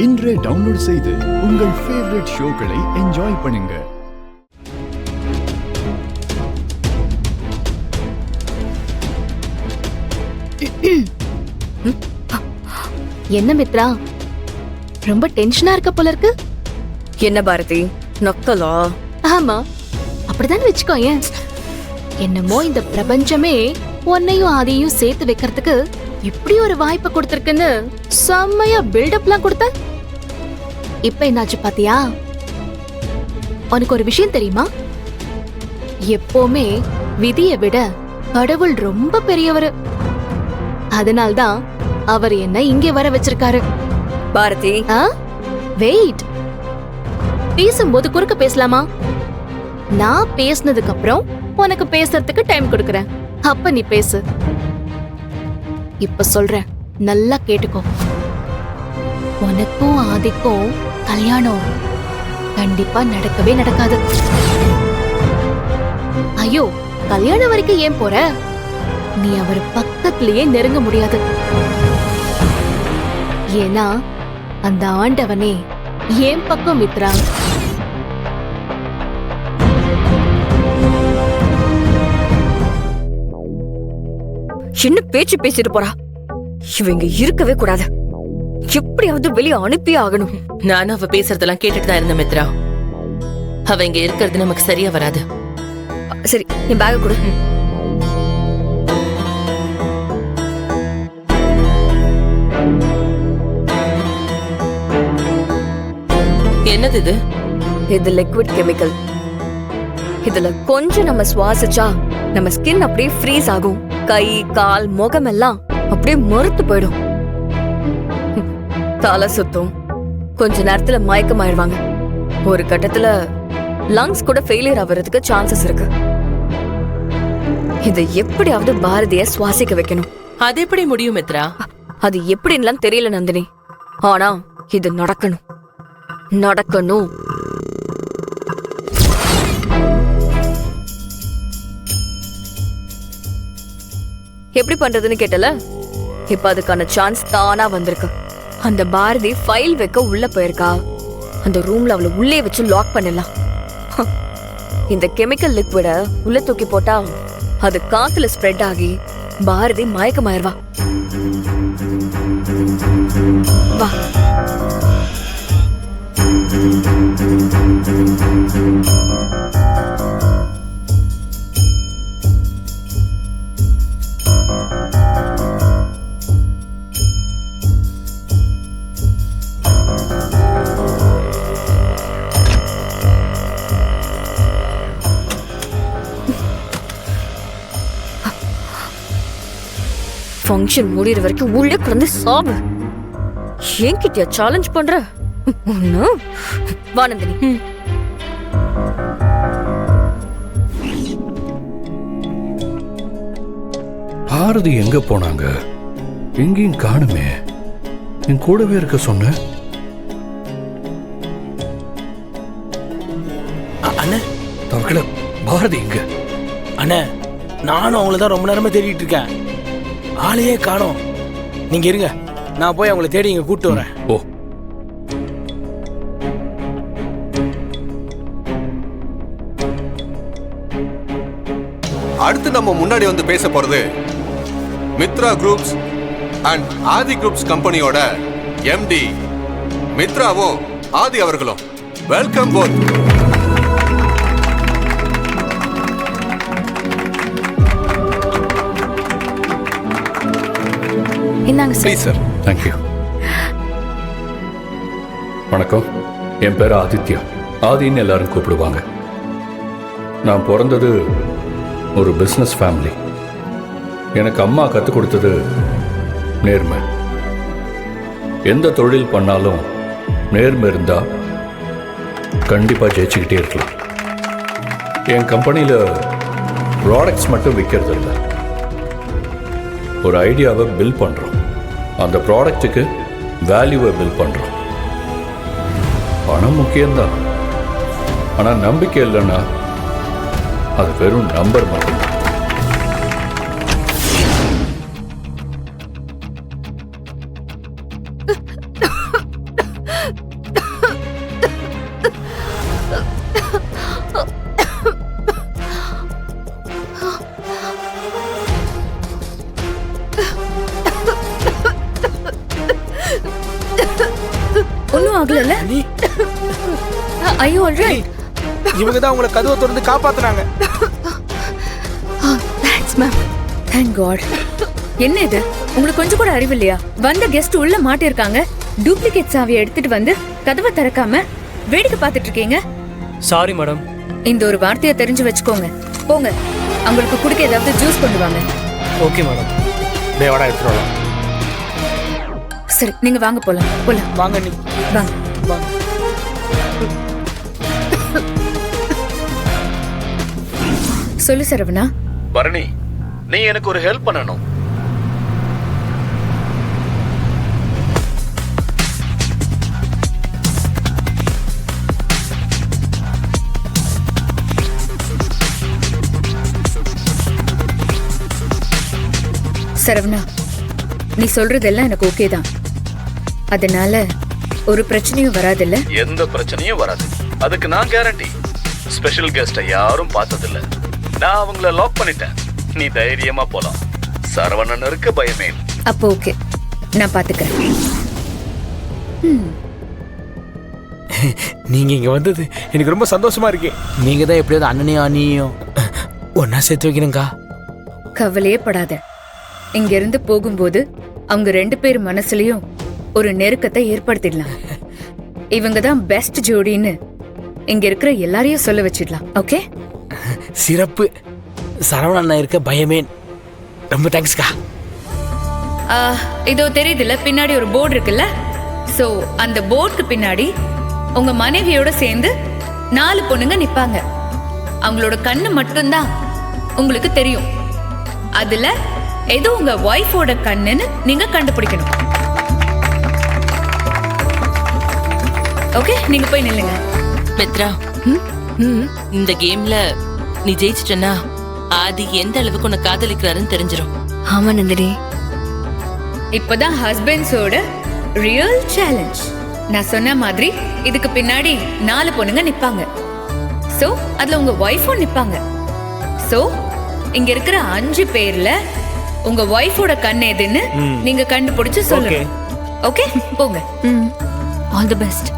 இன்றே டவுன்லோட் செய்து உங்கள் ஃபேவரட் ஷோக்களை என்ஜாய் பண்ணுங்க. என்ன மித்ரா, ரொம்ப டென்ஷனா இருக்க போல இருக்கு. என்ன பாரதி, நக்கலா? ஆமா, அப்படிதான் வச்சுக்கோயேன். என்னமோ இந்த பிரபஞ்சமே உன்னையும் ஆதியையும் சேர்த்து வைக்கிறதுக்கு இப்படி ஒரு வாய்ப்பை கொடுத்திருக்குன்னு செம்மையா பில்டப்லாம் கொடுத்த. இப்ப என்னாச்சு பாத்தியா? உனக்கு ஒரு விஷயம் தெரியுமா? எப்பவுமே விதியை விட கடவுள் ரொம்ப பெரியவரு. அதனால்தான் அவர் என்ன இங்கே வர வச்சிருக்காரு. பாரதி, வெயிட். பேசும்போது குறுக்க பேசலாமா? நான் பேசினதுக்கு அப்புறம் உனக்கு பேசுறதுக்கு டைம் கொடுக்கறேன். அப்ப நீ பேசு. இப்ப சொல்றேன், நல்லா கேட்டுக்கோ. உனக்கும் ஆதிக்கும் கல்யாணம் கண்டிப்பா நடக்கவே நடக்காது. ஐயோ, கல்யாணம் வரைக்கும் ஏன் போற? நீ அவர் பக்கத்திலேயே நெருங்க முடியாது. ஏன்னா அந்த ஆண்டவனே ஏன் பக்கம் மித்ரா. என்ன பேச்சு பேசிட்டு போறா? இவங்க இருக்கவே கூடாது. எப்படியாவது வெளியே அனுப்பியே ஆகணும். நானும் அவ பேசுறதெல்லாம் கேட்டுட்டு தான் இருந்தேன் மித்ரா. அவ இங்க இருக்கிறது நமக்கு சரியா வராது. சரி, என் பேக கொடு. என்னது இது? இது லிக்விட் கெமிக்கல். இதுல கொஞ்சம் நம்ம சுவாசிச்சா நம்ம ஸ்கின் அப்படியே ஃப்ரீஸ் ஆகும். கை, கால், முகம் எல்லாம் அப்படியே மறுத்து போயிடும். தலை சுத்தும், கொஞ்ச நேரத்துல மயக்கமாயிருவாங்க. ஒரு கட்டத்துல லங்ஸ் கூட ஃபெயிலியர் ஆகிறதுக்கு சான்சஸ் இருக்கு. இதை எப்படியாவது பாரதிய சுவாசிக்க வைக்கணும். அது எப்படி முடியும் மித்ரா? அது எப்படின்லாம் தெரியல நந்தினி. ஆனா இது நடக்கணும், நடக்கணும். எப்படி பண்றதுன்னு கேட்டல? இப்ப அதுக்கான சான்ஸ் தானா வந்திருக்கு. அந்த பாரதி ஃபைல் வைக்க உள்ள போயிருக்கா. அந்த ரூம்ல அவளை உள்ளே வச்சு லாக் பண்ணிடலாம். இந்த கெமிக்கல் லிக்விட உள்ள தூக்கி போட்டா அது காத்துல ஸ்ப்ரெட் ஆகி பாரதி மயக்கமாயிருவா. வா. ஃபங்க்ஷன் முடிகிற வரைக்கும் உள்ளே கிடந்து சாவு. என்கிட்டயா சேலஞ்ச் பண்ற? வா நந்தினி. பாரதி எங்க போனாங்க? எங்கேயும் காணுமே. என் கூடவே இருக்க சொன்ன. அண்ணே, தவக்கல, பாரதி எங்க? அண்ணே, நானும் அவங்கள தான் ரொம்ப நேரமா தேடிட்டு இருக்கேன். ஆளையே காணோம். நீங்க இருங்க, நான் போய் அவங்கள தேடி இங்க கூட்டு வரேன். ஓ. அடுத்து நம்ம முன்னாடி வந்து பேச போறது Mithra groups and Aadhi groups கம்பெனியோட எம்டி மித்ராவும் ஆதி அவர்களும். Welcome both. இந்தாங்க ப்ளீஸ் சார். தேங்க்யூ. வணக்கம், என் பேர் ஆதித்யா. ஆதின்னு எல்லாரும் கூப்பிடுவாங்க. நான் பிறந்தது ஒரு பிஸ்னஸ் ஃபேமிலி. எனக்கு அம்மா கற்றுக் கொடுத்தது நேர்மை. எந்த தொழில் பண்ணாலும் நேர்மை இருந்தால் கண்டிப்பாக ஜெயிச்சுக்கிட்டே இருக்கலாம். என் கம்பெனியில் ப்ராடக்ட்ஸ் மட்டும் விற்கிறது இல்லை, ஒரு ஐடியாவை பில்ட் பண்ணுறோம். அந்த ப்ராடக்ட்டுக்கு வேல்யூவை பில்ட் பண்ணுறோம். பணம் முக்கியம்தான், ஆனால் நம்பிக்கை இல்லைன்னா அது வெறும் நம்பர் மட்டும்தான். ஒன்னும் ஆகல. நீ ஐயோ ஆல்ரைட். இவங்க தான் உங்களை கதவை திறந்து காப்பாத்துனாங்க. Thanks ma'am. Thank God. என்ன இது, உங்களுக்கு கொஞ்சம் கூட அறிவு இல்லையா? வந்த கெஸ்ட் உள்ள மாட்டிருக்காங்க, டூப்ளிகேட் சாவியை எடுத்துட்டு வந்து கதவை திறக்காம வேடிக்கை பார்த்துட்டு இருக்கீங்க. Sorry madam. இந்த ஒரு வார்த்தையை தெரிஞ்சு வச்சுக்கோங்க. போங்க, அவங்களுக்கு குடிக்க ஏதாவது ஜூஸ் கொண்டு வாங்க. Okay madam. தேவடா எடுத்துட்டு வரலாம். சரி, நீங்க வாங்க போலாம். போலாம் வாங்க நீ வாங்க. வாங்க. சொல்லு சரவணா. பரணி, நீ எனக்கு ஒரு ஹெல்ப் பண்ணணும். சரவணா, நீ சொல்றதெல்லாம் எனக்கு ஓகே தான். அதனால ஒரு பிரச்சனையும் வராதுல்ல? எந்த பிரச்சனையும் வராது, அதுக்கு நான் கேரண்டி. ஸ்பெஷல் கெஸ்ட யாரும் பார்த்ததில்ல. நான் அவங்கள லாக் பண்ணிட்டேன். நீ தைரியமா போலாம். சரவணன் இருக்க பயமே. அப்போ ஓகே, நான் பாத்துக்கிறேன். நீங்க இங்க வந்தது எனக்கு ரொம்ப சந்தோஷமா இருக்கு. நீங்க தான் எப்படியாவது அண்ணனையும் அண்ணியும் ஒன்னா சேர்த்து வைக்கணுங்கா. கவலையே படாத. இங்க இருந்து போகும்போது அவங்க 2 பேர் மனசுலயும் ஒரு நெருக்கத்தை ஏற்படுத்திடலாம். இவங்க தான் பெஸ்ட் ஜோடின்னு இங்க இருக்கிற எல்லாரையும் சொல்ல வச்சிடலாம். ஓகே, சிறப்பு. சரவண அண்ணா இருக்க பயமே. ரொம்ப தேங்க்ஸ்க்கா. இதோ தெரியுதுல்ல, பின்னாடி ஒரு போர்டு இருக்குல்ல? சோ அந்த போர்டுக்கு பின்னாடி உங்க மனைவியோட சேர்ந்து 4 பொண்ணுங்க நிப்பாங்க. அவங்களோட கண்ணு மட்டும்தான் உங்களுக்கு தெரியும். அதுல எது உங்க ஒய்ஃபோட கண்ணுன்னு நீங்க கண்டுபிடிக்கணும். ஓகே, நீங்க போய் நில்லுங்க. மித்ரா, இந்த கேம்ல நீ ஜெயிச்சிட்டனா ஆதி எந்த அளவுக்கு உன்னை காதலிக்கிறாருன்னு தெரிஞ்சிடும். ஆமா நந்தினி, இப்பதான் ஹஸ்பண்ட்ஸோட ரியல் சேலஞ்ச். நான் சொன்ன மாதிரி இதுக்கு பின்னாடி 4 பொண்ணுங்க நிப்பாங்க. சோ அதுல உங்க ஒய்ஃபும் நிப்பாங்க. சோ இங்க இருக்கிற 5 பேர்ல உங்க ஒய்ஃபோட கண் எதுன்னு நீங்க கண்டுபிடிச்சு சொல்லுங்க. ஓகே, போங்க. All the best.